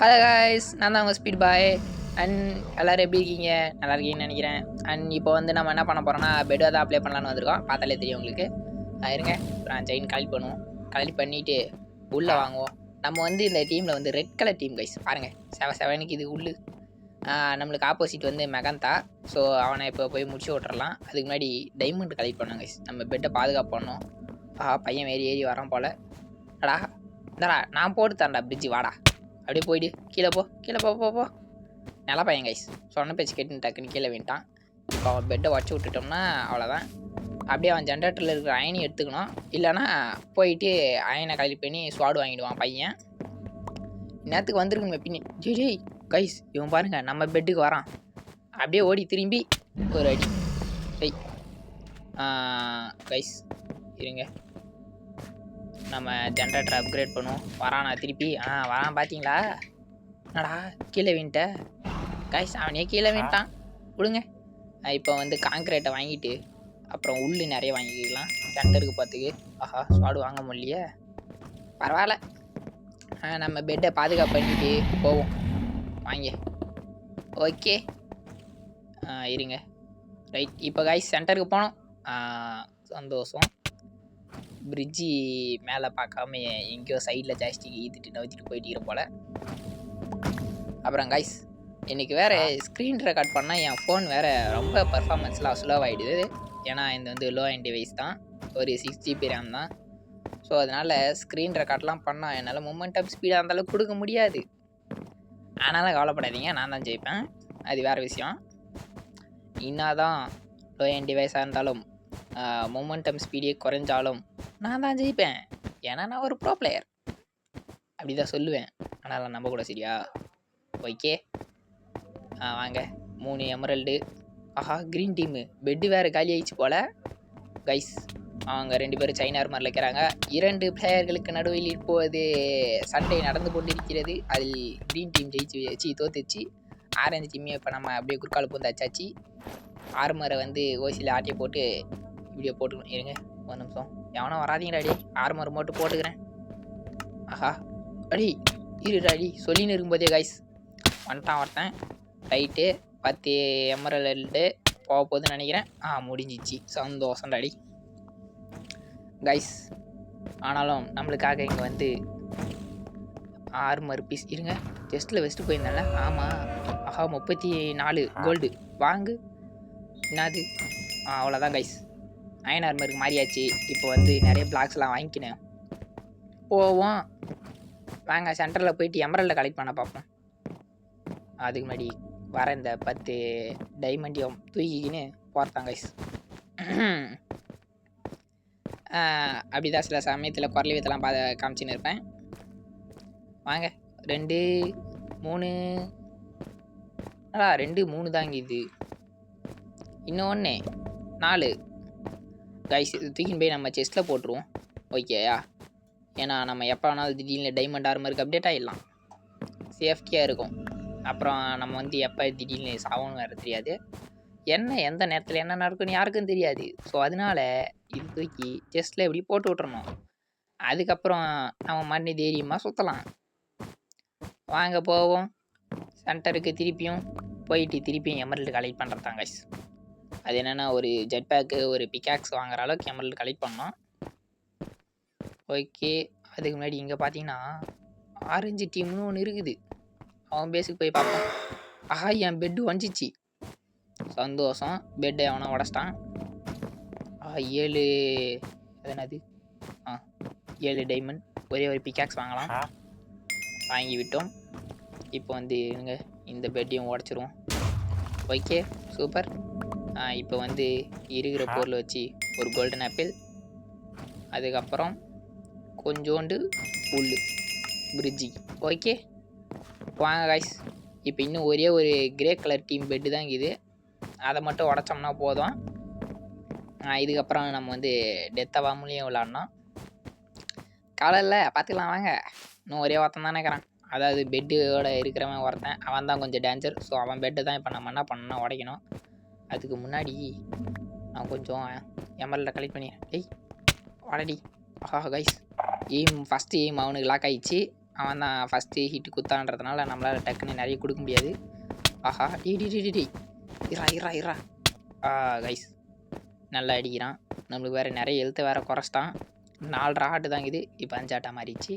Hello guys, நான் தான் உங்கள் ஸ்பீட் பாய். அண்ட் எல்லோரும் எப்படி இருக்கீங்க? நல்லா இருக்கீங்கன்னு நினைக்கிறேன். அண்ட் இப்போ வந்து நம்ம என்ன பண்ண போகிறோம்னா பெட் தான் அப்ளை பண்ணலான்னு வந்திருக்கோம். பார்த்தாலே தெரியும் உங்களுக்கு. இருங்க, நான் செயின் கலெக்ட் பண்ணுவோம். கலெக்ட் பண்ணிவிட்டு உள்ளே வாங்குவோம். நம்ம வந்து இந்த டீமில் வந்து ரெட் கலர் டீம் கைஸ் பாருங்கள். செவனுக்கு இது உள்ளு. நம்மளுக்கு ஆப்போசிட் வந்து மெகந்தா. ஸோ அவனை இப்போ போய் முடிச்சு விட்றலாம். அதுக்கு முன்னாடி டைமண்ட் கலெக்ட் பண்ணோம் கைஸ். நம்ம பெட்டை பாதுகாப்பு பண்ணோம். பையன் ஏறி வரான் போல். அடா இந்தடா நான் போட்டு தரேன்டா பிரிட்ஜி, வாடா. அப்படியே போயிடு, கீழே போ. நல்லா பையன் கைஸ். சொன்ன பேச்சு கேட்டுன்னு டக்குன்னு கீழே விட்டான். இப்போ அவன் பெட்டை வச்சு விட்டுட்டோம்னா அவ்வளோதான். அப்படியே அவன் ஜென்ரேட்டரில் இருக்கிற அயனை எடுத்துக்கணும். இல்லைனா போயிட்டு அயனை கலெக்ட் பண்ணி ஸ்வாடு வாங்கிடுவான் பையன். நேரத்துக்கு வந்துருக்குங்க பின்னி. ஜே கைஸ், இவன் பாருங்கள் நம்ம பெட்டுக்கு வரான். அப்படியே ஓடி திரும்பி ஒரு அடி. கைஸ் இருங்க, நம்ம ஜென்ரேட்டரை அப்கிரேட் பண்ணுவோம். வரானா திருப்பி? வரான் பார்த்தீங்களா? என்னடா கீழே வின்ட்ட கைஸ், அவனே கீழே வின்ட்டான். விடுங்க. இப்போ வந்து கான்கிரீட்டை வாங்கிட்டு அப்புறம் உள்ளு நிறைய வாங்கிக்கலாம் சென்டருக்கு பார்த்துக்கு. ஸ்வாடு வாங்க முடியலையே, பரவாயில்ல. நம்ம பெட்டை பாதுகாப்பு பண்ணிட்டு போவோம் வாங்க. ஓகே இருங்க. ரைட், இப்போ கைஸ் சென்டருக்கு போனோம். சந்தோஷம். பிரிட்ஜி மேலே பார்க்காம எங்கேயோ சைடில் ஜாஸ்திக்கு ஈத்துட்டு நவுத்திட்டு போயிட்டு போல். அப்புறம் கைஸ், இன்றைக்கி வேறு ஸ்க்ரீன் ரெக்கார்ட் பண்ணால் என் ஃபோன் வேறு ரொம்ப பர்ஃபார்மன்ஸ்லாம் ஸ்லோவாகிடுது. ஏன்னா இந்த வந்து லோ அண்ட் டிவைஸ் தான், ஒரு 6 GB ரேம் தான். ஸோ அதனால் ஸ்க்ரீன் ரெக்கார்ட்லாம் பண்ணால் என்னால் மொமெண்டம் ஸ்பீடாக இருந்தாலும் கொடுக்க முடியாது. ஆனாலும் கவலைப்படாதீங்க, நான் தான் ஜெயிப்பேன். அது வேறு விஷயம். இன்னும் தான் லோ அண்ட் டிவைஸாக இருந்தாலும் மொமெண்டம் ஸ்பீடே குறைஞ்சாலும் நான் தான் ஜெயிப்பேன். ஏன்னா நான் ஒரு ப்ரோ பிளேயர், அப்படி தான் சொல்லுவேன். ஆனால் நம்ப கூட சரியா? ஓகே வாங்க. 3 எமரல்டு. க்ரீன் டீமு பெட்டு வேறு காலி ஆயிடுச்சு போல் கைஸ். அவங்க 2 பேரும் சைனா ஆர்மரில் இருக்கிறாங்க. 2 பிளேயர்களுக்கு நடுவில் இப்போது சண்டை நடந்து கொண்டிருக்கிறது. அதில் க்ரீன் டீம் தோத்துச்சு. ஆரஞ்சு டீமே இப்போ நம்ம அப்படியே குறுக்கால் பூந்து அச்சாச்சு. ஆர்மரை வந்து ஓசியில் ஆட்டியை போட்டு வீடியோ போட்டுக்கணும். இருங்க ஒரு நிமிஷம், எவனோ வராதிங்கடா அடி. ஆர்மர் மட்டும் போட்டுக்கிறேன். இருடாடி சொல்லின்னு இருக்கும்போதே கைஸ் வந்துட்டான் ஒருத்தன். ரைட்டு 10 எமரல்டு போக போகுதுன்னு நினைக்கிறேன். முடிஞ்சிச்சு. சந்தோஷம்டாடி கைஸ். ஆனாலும் நம்மளுக்காக இங்கே வந்து ஆர்மர் பீஸ் இருங்க, ஜஸ்ட்டில் வெஸ்ட்டு போயிருந்தால. ஆமாம் 34 கோல்டு வாங்கு. என்னது? அவ்வளோதான் கைஸ், அயன் ஆர்மருக்கு மாறியாச்சு. இப்போ வந்து நிறைய பிளாக்ஸ்லாம் வாங்கிக்கினேன். போவோம் வாங்க. சென்டரில் போயிட்டு எமரல்டை கலெக்ட் பண்ண பார்ப்போம். அதுக்கு முன்னாடி வர இந்த 10 டைமண்டையும் தூக்கிக்கின்னு போகிறதான் கைஸ். அப்படி தான் சில சமயத்தில் குரலி வித்தெல்லாம் காமிச்சின்னு இருப்பேன். வாங்க 2 3 2 3 தாங்க இது. இன்னொன்று 4 கைஸ். இது தூக்கின்னு போய் நம்ம செஸ்ட்டில் போட்டுருவோம். ஓகேயா? ஏன்னா நம்ம எப்போ வேணாலும் திடீர்னு டைமண்ட் ஆர்மருக்கு அப்டேட் ஆகிடலாம், சேஃப்டியாக இருக்கும். அப்புறம் நம்ம வந்து எப்போ திடீர்னு சாவணும் வேறு தெரியாது, எந்த நேரத்தில் என்ன நடக்குன்னு யாருக்கும் தெரியாது. ஸோ அதனால் இது தூக்கி செஸ்ட்டில் எப்படி போட்டு விட்றணும். அதுக்கப்புறம் நம்ம மண்ணி தைரியமாக சுற்றலாம். வாங்க போவோம் சென்டருக்கு. திருப்பியும் எமரல்டு கலெக்ட் பண்ணுறதாங்க கைஸ். அது என்னென்னா ஒரு ஜெட் பேக்கு ஒரு பிக்காக்ஸ் வாங்குற அளவுக்கு எமரல்டு கலெக்ட் பண்ணோம். ஓகே, அதுக்கு முன்னாடி இங்கே பார்த்தீங்கன்னா ஆரஞ்சு டீம்னு ஒன்று இருக்குது. அவன் பேஸுக்கு போய் பார்ப்போம். என் பெட்டு வஞ்சிச்சு. சந்தோஷம். பெட்டை அவனை உடச்சிட்டான். 7 என்னது 7 டைமண்ட். ஒரே ஒரு பிக்காக்ஸ் வாங்கலாம். வாங்கி விட்டோம். இப்போ வந்து இந்த பெட்டையும் உடச்சிருவோம். Okay super. இப்போ வந்து இருக்கிற பொருளை வச்சு ஒரு கோல்டன் ஆப்பிள், அதுக்கப்புறம் கொஞ்சோண்டு புல் பிரிட்ஜி. ஓகே வாங்க கைஸ். இப்போ இன்னும் ஒரே ஒரு கிரே கலர் டீம் பெட்டு தான் இது. அதை மட்டும் உடச்சோம்னா போதும். இதுக்கப்புறம் நம்ம வந்து டெத்தாவாமலையும் விளாட்ணும். கவலை பார்த்துக்கலாம் வாங்க. இன்னும் ஒரே ஒருத்தன் தானே இருக்கிறான், அதாவது பெட்டோட இருக்கிறவன் ஒருத்தன். அவன் தான் கொஞ்சம் டேஞ்சர். ஸோ அவன் பெட்டை தான் இப்போ நம்ம என்ன பண்ணணும்னா உடைக்கணும். அதுக்கு முன்னாடி நான் கொஞ்சம் எமரல்டை கலெக்ட் பண்ணி வாடடி. கைஸ், ஃபஸ்ட்டு எய்ம் அவனுக்கு லாக் ஆகிடுச்சு. அவன் தான் ஃபஸ்ட்டு ஹிட்டு குத்தான்றதுனால நம்மளால் டக்குன்னு நிறைய கொடுக்க முடியாது. ஆஹா டி இரா கைஸ் நல்லா அடிக்கிறான். நம்மளுக்கு வேறு நிறைய எழுத்து வேறு குறைச்சிட்டான். 4 ஆட்டு தான் இது. இப்போ 5 ஆட்டாக மாறிடுச்சு.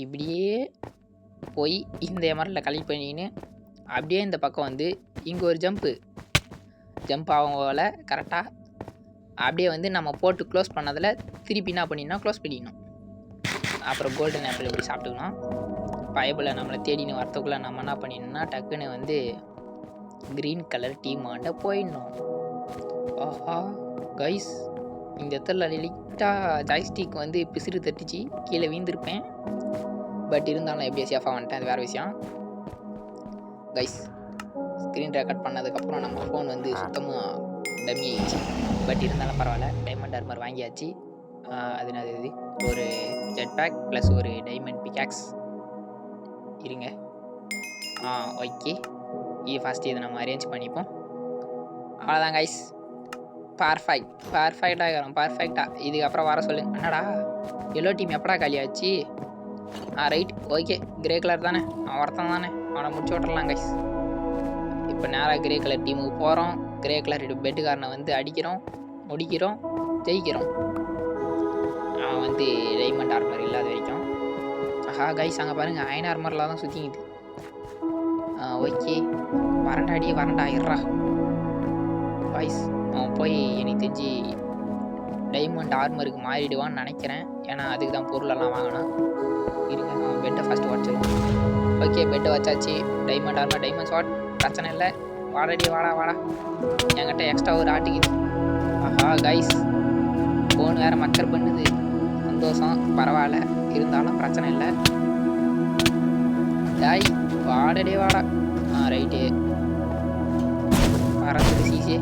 இப்படியே போய் இந்த எமரில் கலெக்ட் பண்ணின்னு அப்படியே இந்த பக்கம் வந்து இங்கே ஒரு ஜம்ப் ஆகும் போல் கரெக்டாக அப்படியே வந்து நம்ம போட்டு க்ளோஸ் பண்ணதில் திருப்பி என்ன பண்ணிடணும், க்ளோஸ் பண்ணிடணும். அப்புறம் கோல்டன் ஆப்பிள் இப்படி சாப்பிட்டுக்கணும். பயபில் நம்மளை தேடின்னு வரத்துக்குள்ளே நம்ம என்ன பண்ணிடணும்னா டக்குன்னு வந்து க்ரீன் கலர் டீமாண்ட போயிடணும். ஆஹா கைஸ், இந்த இடத்துல லைட்டாக ஜாய்ஸ்டிக் வந்து பிசிறு தட்டிச்சு, கீழே வீழ்ந்திருப்பேன். பட் இருந்தாலும் எப்படி சேஃபாக வந்துட்டேன், அது வேறு விஷயம். கைஸ், ஸ்க்ரீன் ரெக்கார்ட் பண்ணதுக்கப்புறம் நம்ம ஃபோன் வந்து சுத்தமாக டம்மி ஆயிடுச்சு. பட் இருந்தாலும் பரவாயில்ல, டைமண்ட் ஆர்மர் வாங்கியாச்சு. அது என்னது, இது ஒரு ஜெட் பேக் ப்ளஸ் ஒரு டைமண்ட் பிகாக்ஸ். இருங்க, ஓகே, ஃபஸ்ட்டு இதை நம்ம அரேஞ்ச் பண்ணிப்போம். அவ்வளோதான் கைஸ், பர்ஃபெக்டாக இருக்கிறோம், பர்ஃபெக்டாக. இதுக்கப்புறம் வர சொல்லுங்க. என்னடா எல்லோ டீம் எப்படா காலியாச்சு? ரைட், ஓகே, கிரே கலர் தானே, அவன் ஒருத்தன் தானே, அவனை முடிச்சு விட்றலாம் கைஸ். இப்போ நேராக கிரே கலர் டீமுக்கு போகிறோம். கிரே கலர் பெட்டுக்காரனை வந்து அடிக்கிறோம், முடிக்கிறோம், ஜெயிக்கிறோம். அவன் வந்து டைமண்ட் ஆர்மர் இல்லாத வரைக்கும். ஆஹா கைஸ், அங்கே பாருங்கள், அயன் ஆர்மரில் தான் சுற்றிக்கிது. ஓகே, வரண்டா இருறா கைஸ். அவன் போய் எனக்கு தெரிஞ்சு டைமண்ட் ஆர்மருக்கு மாறிடுவான்னு நினைக்கிறேன். ஏன்னா அதுக்கு தான் பொருளெல்லாம் வாங்கினான். இருங்க, அவன் பெட்டை ஃபஸ்ட்டு உடச்சிடும். ஓகே, பெட்டை வச்சாச்சு. டைமண்ட் ஆர்மர், டைமண்ட் ஷாட், பிரச்சனை இல்லை. வாடா என்கிட்ட எக்ஸ்ட்ரா ஒரு ஆட்டுக்குது. ஆஹா கைஸ், ஃபோன் வேறு மக்கர் பண்ணுது. சந்தோஷம், பரவாயில்ல, இருந்தாலும் பிரச்சனை இல்லை. டாய் வாடா. ரைட்டு, பறந்துடு சீசே.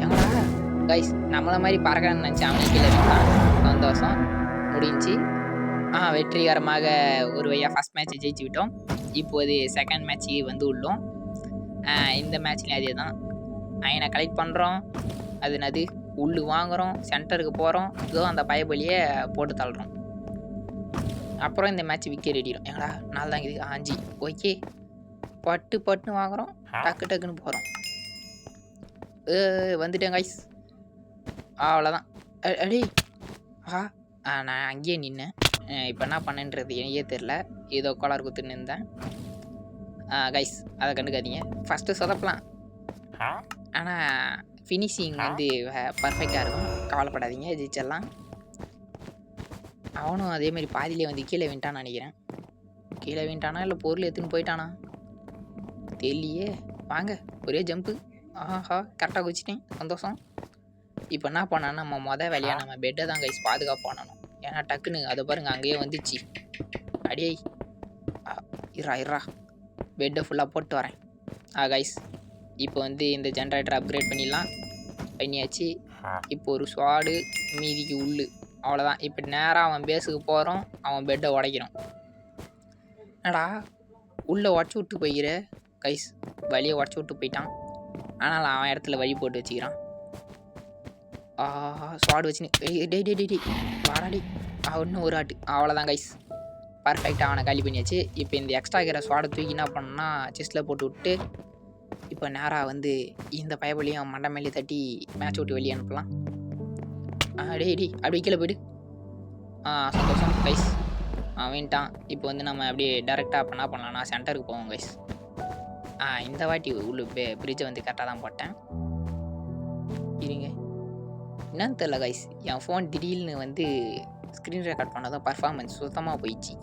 எங்கடா கைஸ், நம்மளை மாதிரி பறக்கணும்னு நினச்சி அவனுக்கு கீழே வைக்கலாம். சந்தோஷம், முடிஞ்சு. வெற்றிகரமாக ஒரு வழியாக ஃபஸ்ட் மேட்ச்சை ஜெயிச்சு விட்டோம். இப்போது செகண்ட் மேட்ச்சு வந்து உள்ளோம். இந்த மேட்ச்லேயும் அதே தான். அயனை கலெக்ட் பண்ணுறோம், அது என்னது உள்ளு வாங்குகிறோம், சென்டருக்கு போகிறோம், இதோ அந்த பயபலியை போட்டு தள்ளுறோம். அப்புறம் இந்த மேட்ச் விக்கெட் அடிக்கிறோம். எங்கடா 4 தான் இருக்குது, 5. ஓகே, பட்டுன்னு வாங்குகிறோம், டக்குன்னு போகிறோம். வந்துட்டேன் கைஸ், அவ்வளோதான். அடி நான் அங்கேயே நின்னேன். இப்போ என்ன பண்ணேன்றது எனக்கே தெரில, ஏதோ கோளாறு குத்துன்னு இருந்தேன். கைஸ், அதை கண்டுக்காதீங்க, ஃபஸ்ட்டு சொதப்பலாம், ஆனால் ஃபினிஷிங் வந்து பர்ஃபெக்டாக இருக்கும், கவலைப்படாதீங்க, ஜெயிச்சிடலாம். அவனும் அதேமாதிரி பாதியிலே வந்து கீழே வின்ட்டான்னு நினைக்கிறேன். கீழே வின்ட்டானா இல்லை பொருள் எடுத்துன்னு போயிட்டானா தெரியலையே. வாங்க, ஒரே ஜம்ப்பு. ஆஹா, கரெக்டாக குச்சிட்டேன், சந்தோஷம். இப்போ என்ன பண்ணான்னா நம்ம வேலையாக நம்ம பெட்டை தான் கைஸ் பாதுகாப்பு பண்ணணும். ஏன்னா டக்குன்னு அதை பாருங்கள், அங்கேயே வந்துச்சு. அடியே இரா பெட்டை ஃபுல்லாக போட்டு வரேன். கைஸ், இப்போ வந்து இந்த ஜென்ரேட்டரை அப்கிரேட் பண்ணியாச்சு. இப்போ ஒரு ஸ்வாடு, மீதிக்கு உள்ளு, அவ்வளோதான். இப்போ நேராக அவன் பேஸுக்கு போகிறோம், அவன் பெட்டை உடைக்கிறோம். என்னடா உள்ளே உடச்சி விட்டு போய்கிற கைஸ், வழியை உடச்சி விட்டு போயிட்டான். ஆனால் அவன் இடத்துல வழி போட்டு வச்சுக்கிறான். ஸ்வாடு வச்சுன்னு டேய் வாடாடி, இன்னும் ஒரு ஆட்டு, அவ்வளோதான் கைஸ், பர்ஃபெக்டாக அவனை காலி பண்ணியாச்சு. இப்போ இந்த எக்ஸ்ட்ரா இருக்கிற ஸ்வாடை தூக்கி என்ன பண்ணோன்னா செஸ்ட்டில் போட்டு விட்டு இப்போ நேராக வந்து இந்த பயபலியும் மண்டை மேலே தட்டி மேட்ச் விட்டு வெளியே அனுப்பலாம். டேய் அப்படியே கீழே போய்டு. சந்தோஷம் கைஸ், வேண்டான். இப்போ வந்து நம்ம அப்படியே டேரெக்டாக அப்போ என்ன பண்ணலாம்னா சென்டருக்கு போவோம் கைஸ். இந்த வாட்டி உள்ள பிரிட்ஜை வந்து கரெக்டாக தான் போட்டேன். இருங்க, என்னன்னு தெரில கைஸ், என் ஃபோன் திடீர்னு வந்து ஸ்க்ரீன் ரெக்கார்ட் பண்ணதும் பர்ஃபார்மன்ஸ் சுத்தமாக போயிடுச்சு.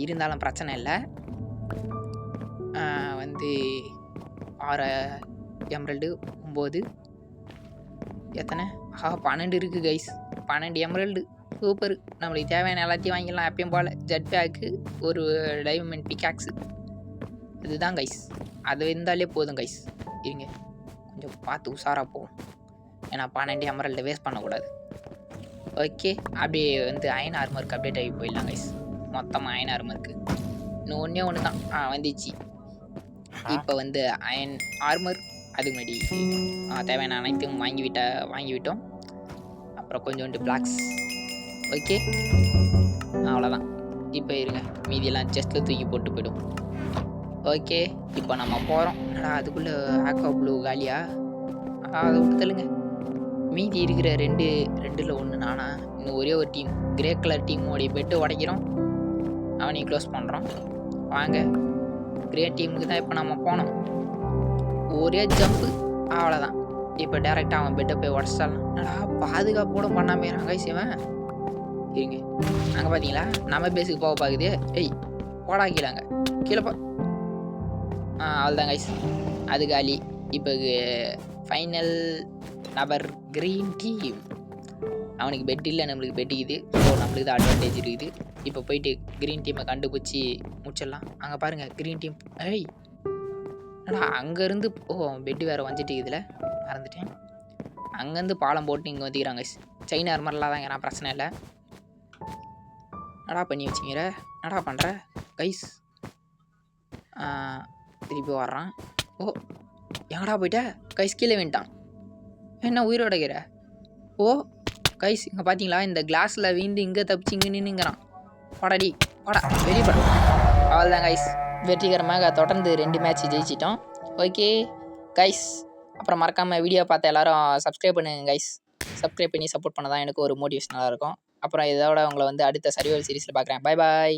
இருந்தாலும் பிரச்சனை இல்லை. வந்து 6 எம்ரல்டு, 9 எத்தனை 12 இருக்குது கைஸ். 12 எம்ரல்டு, சூப்பர். நம்மளுக்கு தேவையான எல்லாத்தையும் வாங்கிடலாம் எப்பயும் போல். ஜெட் பேக்கு, ஒரு டைமண்ட் பிகாக்ஸு, இதுதான் கைஸ். அது இருந்தாலே போதும் கைஸ். இருங்க, கொஞ்சம் பார்த்து உஷாராக போகும், ஏன்னா 12 எமரல்டு வேஸ்ட் பண்ணக்கூடாது. ஓகே, அப்படியே வந்து அயன் ஆர்மருக்கு அப்டேட் ஆகி போயிடலாம் கைஸ். மொத்தமாக அயன் ஆர்மருக்கு இன்னும் ஒன்று தான் வந்துச்சு. இப்போ வந்து அயன் ஆர்மர், அதுக்கு முன்னாடி தேவையான அனைத்தையும் வாங்கிவிட்டோம். அப்புறம் கொஞ்சோண்டு பிளாக்ஸ். ஓகே, அவ்வளோதான். இப்போ இருங்க, மீதியெல்லாம் செஸ்ட்டில் தூக்கி போட்டு போய்டும். ஓகே, இப்போ நம்ம போகிறோம். என்னடா அதுக்குள்ளே ஆக்கா ப்ளூ காலியா? அதை விட்டு தள்ளுங்க. மீதி இருக்கிற 2ல் 1 நானா? இன்னும் ஒரே ஒரு டீம், கிரே கலர் டீமோடைய பெட்டு உடைக்கிறோம். அவனையும் க்ளோஸ் பண்ணுறோம். வாங்க, கிரே டீமுக்கு தான் இப்போ நம்ம போனோம். ஒரே ஜம்ப்பு, அவ்வளோதான். இப்போ டேரெக்டாக அவன் பெட்டை போய் உடச்சிட்டாலும். என்னடா பாதுகாப்போட பண்ணாமல் இருக்கான் இவன். இருங்க, அங்கே பார்த்தீங்களா நம்ம பேஸுக்கு போக பார்க்குது. ஏய் போடா கீழாங்க, கீழே போ. அவ்வளோதான் கைஸ், அது காலி. இப்போ ஃபைனல் நபர் க்ரீன் டீம். அவனுக்கு பெட் இல்லை, நம்மளுக்கு பெட்டுக்குது. ஸோ நம்மளுக்கு தான் அட்வான்டேஜ் இருக்குது. இப்போ போயிட்டு க்ரீன் டீமை கண்டுபிடிச்சி முடிச்சிடலாம். அங்கே பாருங்கள் க்ரீன் டீம். ஏய் என்னடா அங்கேருந்து பெட்டு வேறு வந்துட்டு இதில் மறந்துட்டேன். அங்கேருந்து பாலம் போட்டு இங்கே வந்துக்கிறாங்க. சைனா ஆர்மர்லாம் தாங்க, நான் பிரச்சனை இல்லை. நடா பண்ணி வச்சுங்கிற, நடா பண்ணுற கைஸ். திருப்பி வர்றான். எங்கடா போயிட்ட கைஸ்? கீழே வேண்டான். என்ன உயிரோட இருக்கிற? கைஸ் இங்கே பார்த்தீங்களா, இந்த கிளாஸில் வீந்து இங்கே தப்பிச்சு இங்கே நின்றுங்கிறான். படடி படா வெளியே பட. அவ்வளோதான் கைஸ், வெற்றிகரமாக தொடர்ந்து 2 மேட்ச் ஜெயிச்சிட்டோம். ஓகே கைஸ், அப்புறம் மறக்காமல் வீடியோ பார்த்த எல்லோரும் சப்ஸ்கிரைப் பண்ணுங்க கைஸ். சப்ஸ்கிரைப் பண்ணி சப்போர்ட் பண்ண தான் எனக்கு ஒரு மோட்டிவேஷனாக இருக்கும். அப்புறம் இதோட உங்களை வந்து அடுத்த சர்வைவல் சீரிஸில் பார்க்குறேன். பாய் பாய்.